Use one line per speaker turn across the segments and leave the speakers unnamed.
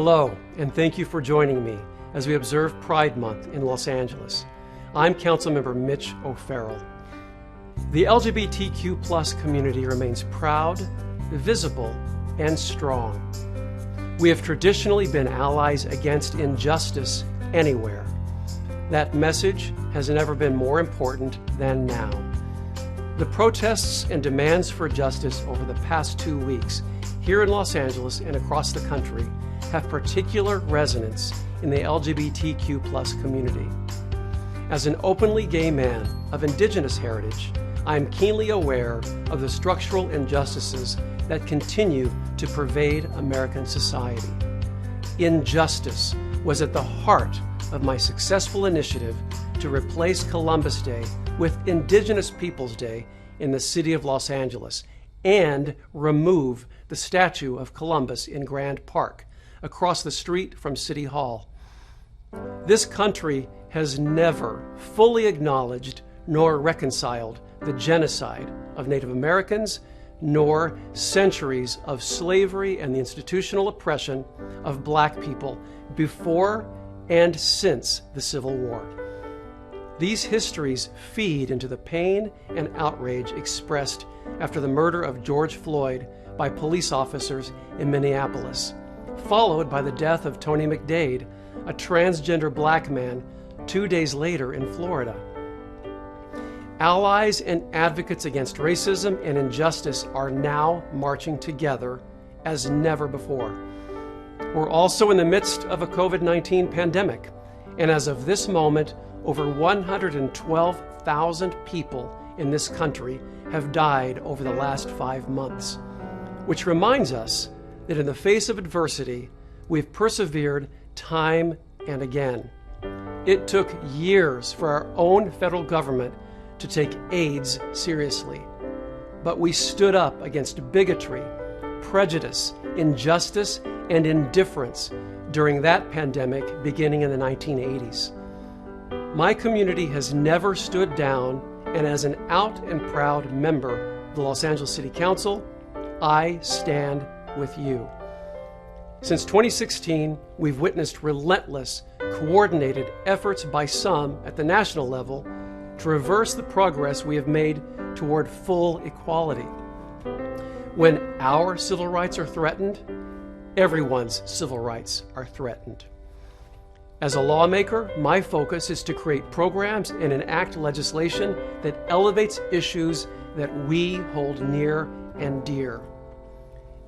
Hello, and thank you for joining me as we observe Pride Month in Los Angeles. I'm Councilmember Mitch O'Farrell. The LGBTQ+ community remains proud, visible, and strong. We have traditionally been allies against injustice anywhere. That message has never been more important than now. The protests and demands for justice over the past 2 weeks here in Los Angeles and across the country have particular resonance in the LGBTQ+ community. As an openly gay man of Indigenous heritage, I am keenly aware of the structural injustices that continue to pervade American society. Injustice was at the heart of my successful initiative to replace Columbus Day with Indigenous Peoples Day in the city of Los Angeles and remove the statue of Columbus in Grand Park, across the street from City Hall. This country has never fully acknowledged nor reconciled the genocide of Native Americans, nor centuries of slavery and the institutional oppression of Black people before and since the Civil War. These histories feed into the pain and outrage expressed after the murder of George Floyd by police officers in Minneapolis, followed by the death of Tony McDade, a transgender Black man, 2 days later in Florida. Allies and advocates against racism and injustice are now marching together as never before. We're also in the midst of a COVID-19 pandemic, and as of this moment, over 112,000 people in this country have died over the last 5 months, which reminds us that in the face of adversity, we've persevered time and again. It took years for our own federal government to take AIDS seriously, but we stood up against bigotry, prejudice, injustice, and indifference during that pandemic beginning in the 1980s. My community has never stood down, and as an out and proud member of the Los Angeles City Council, I stand with you. Since 2016, we've witnessed relentless, coordinated efforts by some at the national level to reverse the progress we have made toward full equality. When our civil rights are threatened, everyone's civil rights are threatened. As a lawmaker, my focus is to create programs and enact legislation that elevates issues that we hold near and dear.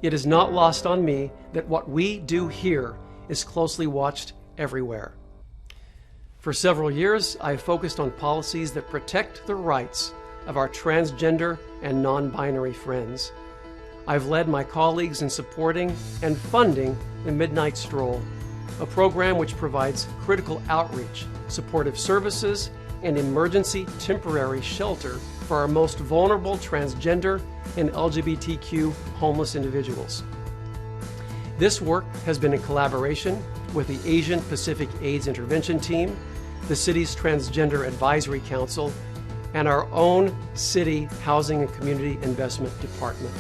It is not lost on me that what we do here is closely watched everywhere. For several years, I have focused on policies that protect the rights of our transgender and non-binary friends. I've led my colleagues in supporting and funding the Midnight Stroll, a program which provides critical outreach, supportive services, and emergency temporary shelter for our most vulnerable transgender and LGBTQ homeless individuals. This work has been in collaboration with the Asian Pacific AIDS Intervention Team, the city's Transgender Advisory Council, and our own City Housing and Community Investment Department.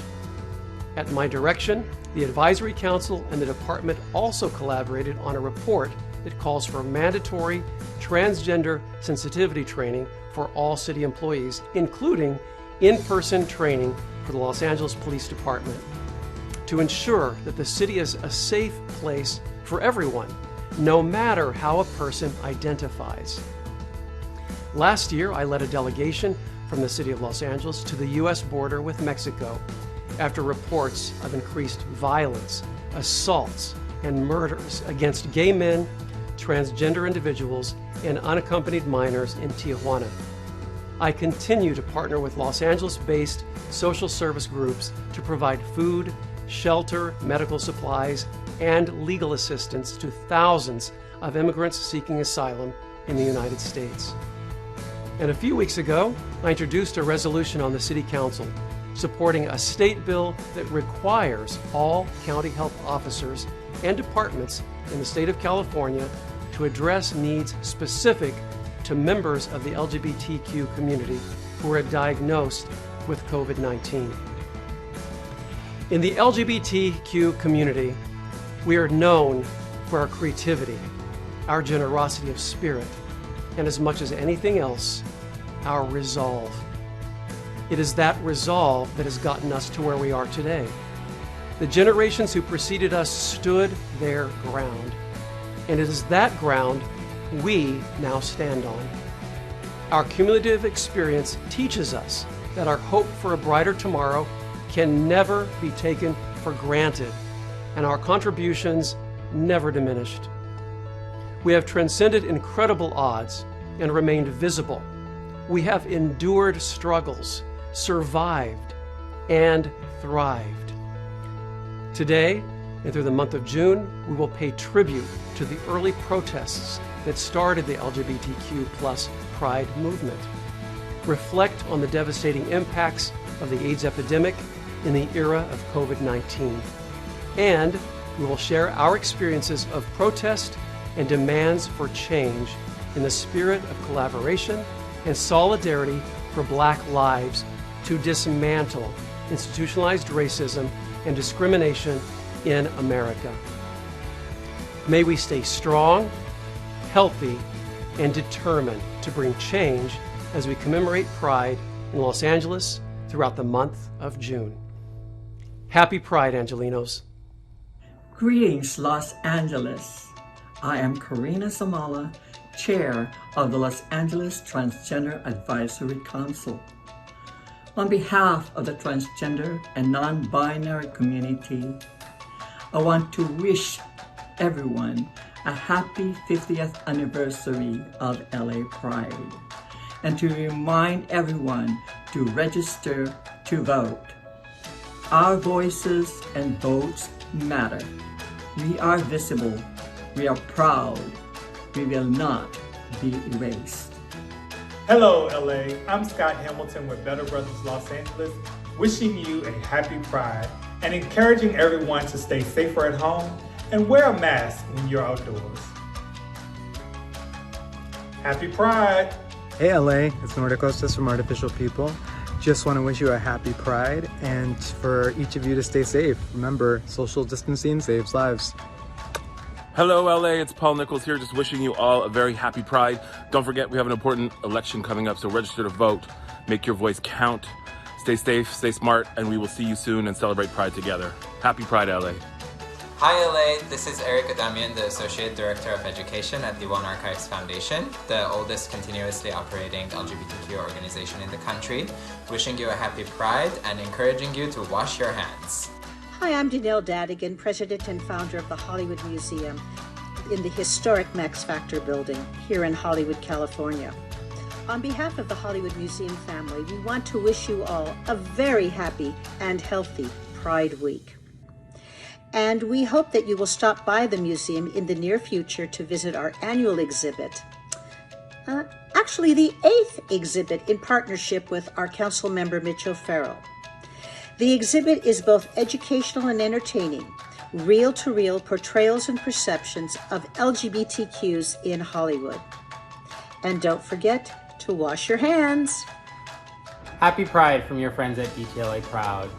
At my direction, the Advisory Council and the department also collaborated on a report that calls for mandatory transgender sensitivity training for all city employees, including in-person training for the Los Angeles Police Department, to ensure that the city is a safe place for everyone, no matter how a person identifies. Last year, I led a delegation from the city of Los Angeles to the U.S. border with Mexico after reports of increased violence, assaults, and murders against gay men, transgender individuals, and unaccompanied minors in Tijuana. I continue to partner with Los Angeles-based social service groups to provide food, shelter, medical supplies, and legal assistance to thousands of immigrants seeking asylum in the United States. And a few weeks ago, I introduced a resolution on the City Council supporting a state bill that requires all county health officers and departments in the state of California to address needs specific to members of the LGBTQ community who are diagnosed with COVID-19. In the LGBTQ community, we are known for our creativity, our generosity of spirit, and as much as anything else, our resolve. It is that resolve that has gotten us to where we are today. The generations who preceded us stood their ground, and it is that ground we now stand on. Our cumulative experience teaches us that our hope for a brighter tomorrow can never be taken for granted, and our contributions never diminished. We have transcended incredible odds and remained visible. We have endured struggles, survived, and thrived. Today, and through the month of June, we will pay tribute to the early protests that started the LGBTQ plus Pride movement, reflect on the devastating impacts of the AIDS epidemic in the era of COVID-19, and we will share our experiences of protest and demands for change in the spirit of collaboration and solidarity for Black lives to dismantle institutionalized racism and discrimination in America. May we stay strong, healthy, and determined to bring change as we commemorate Pride in Los Angeles throughout the month of June. Happy Pride, Angelenos.
Greetings, Los Angeles. I am Karina Samala, Chair of the Los Angeles Transgender Advisory Council. On behalf of the transgender and non-binary community, I want to wish everyone a happy 50th anniversary of LA Pride, and to remind everyone to register to vote. Our voices and votes matter. We are visible. We are proud. We will not be erased.
Hello, LA. I'm Scott Hamilton with Better Brothers Los Angeles, wishing you a happy Pride and encouraging everyone to stay safer at home and wear a mask when you're outdoors. Happy Pride!
Hey LA, it's Nordic Costas from Artificial People. Just want to wish you a happy Pride and for each of you to stay safe. Remember, social distancing saves lives.
Hello LA, it's Paul Nichols here, just wishing you all a very happy Pride. Don't forget we have an important election coming up, so register to vote, make your voice count, stay safe, stay smart, and we will see you soon and celebrate Pride together. Happy Pride LA.
Hi LA, this is Eric Adamian, the Associate Director of Education at the One Archives Foundation, the oldest continuously operating LGBTQ organization in the country, wishing you a happy Pride and encouraging you to wash your hands.
Hi, I'm Danelle Dadigan, President and founder of the Hollywood Museum in the historic Max Factor building here in Hollywood, California. On behalf of the Hollywood Museum family, we want to wish you all a very happy and healthy Pride Week. And we hope that you will stop by the museum in the near future to visit our annual exhibit. Actually, the 8th exhibit in partnership with our Councilmember Mitch O'Farrell. The exhibit is both educational and entertaining, reel-to-reel portrayals and perceptions of LGBTQs in Hollywood. And don't forget to wash your hands.
Happy Pride from your friends at DTLA Proud.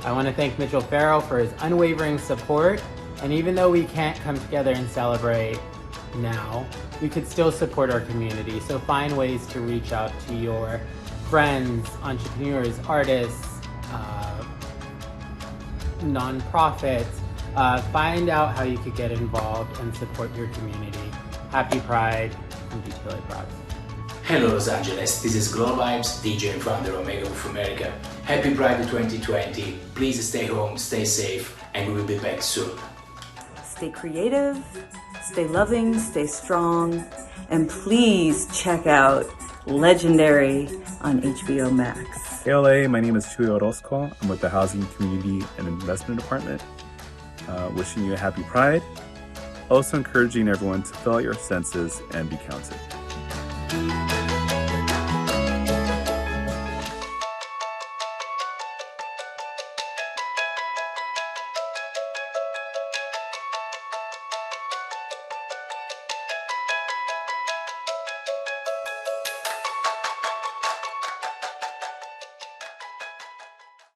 I want to thank Mitch O'Farrell for his unwavering support, and even though we can't come together and celebrate now, we could still support our community. So find ways to reach out to your friends, entrepreneurs, artists, nonprofits. Find out how you could get involved and support your community. Happy Pride from DTLA Proud.
Hello Los Angeles, this is Glow Vibes, DJ and founder of Omega of America. Happy Pride 2020. Please stay home, stay safe, and we will be back soon.
Stay creative, stay loving, stay strong, and please check out Legendary on HBO Max.
Hey LA, my name is Chuy Orozco. I'm with the Housing, Community, and Investment Department. Wishing you a happy Pride. Also encouraging everyone to fill out your senses and be counted.